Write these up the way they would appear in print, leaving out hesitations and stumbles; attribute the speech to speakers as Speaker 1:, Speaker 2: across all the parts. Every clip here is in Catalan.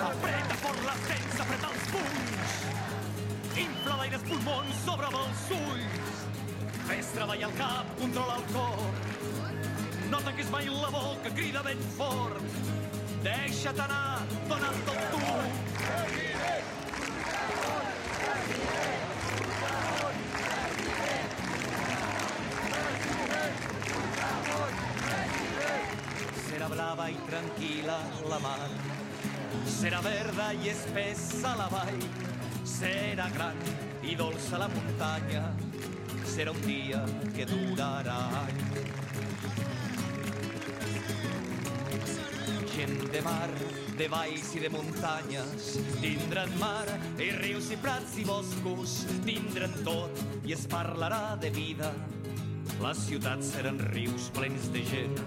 Speaker 1: Apreta fort les dents, apreta els punys. Infla l'aire els pulmons, s'obre els ulls. Fes treballar el cap, controla el cor. No tanquis mai la boca, crida ben fort. Deixa't anar, dona't tot tu. Serà blava i tranquil·la la mar, serà verda i espessa la vall, serà gran i dolça la muntanya, serà un dia que durarà anys. Gent de mar, de valls i de muntanyes, tindran mar i rius i prats i boscos, tindran tot i es parlarà de vida. Les ciutats seran rius plens de gent.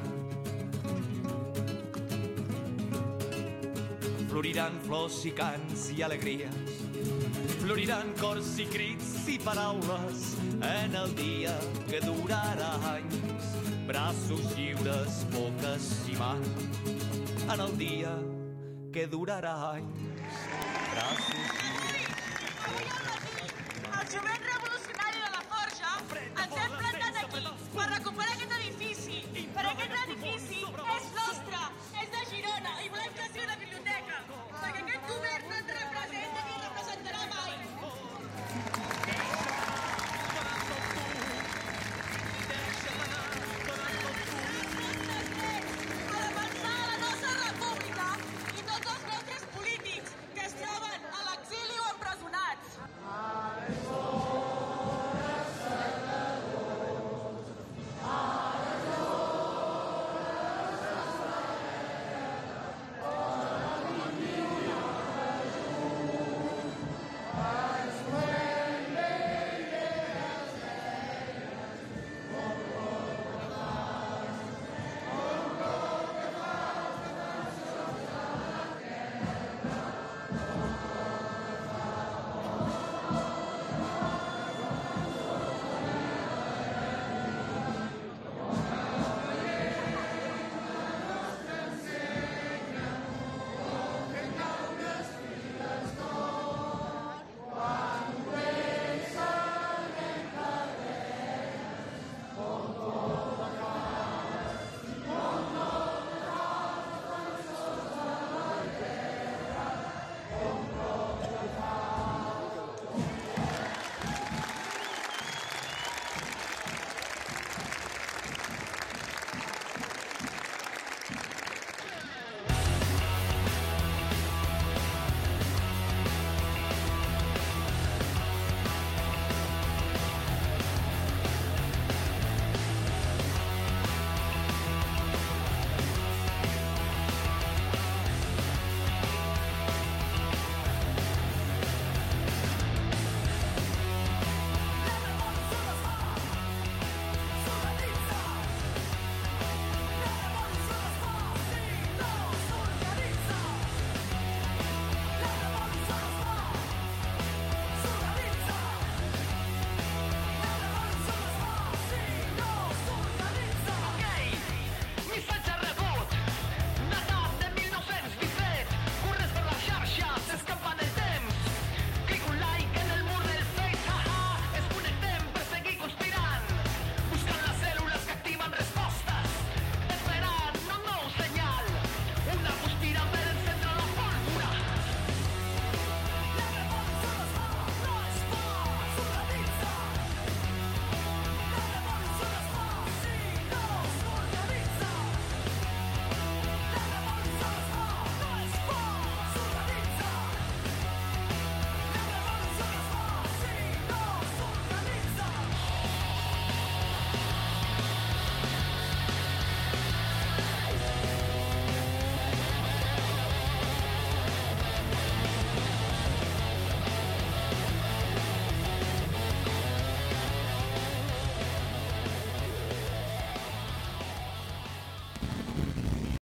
Speaker 1: Floriran flors i cants i alegries, floriran cors i crits i paraules en el dia que durarà anys. Braços lliures, boques i mans, en el dia que durarà anys. Braços lliures.
Speaker 2: El jovent revolucionari de la Forja ens hem plantat aquí per recuperar aquest edifici, per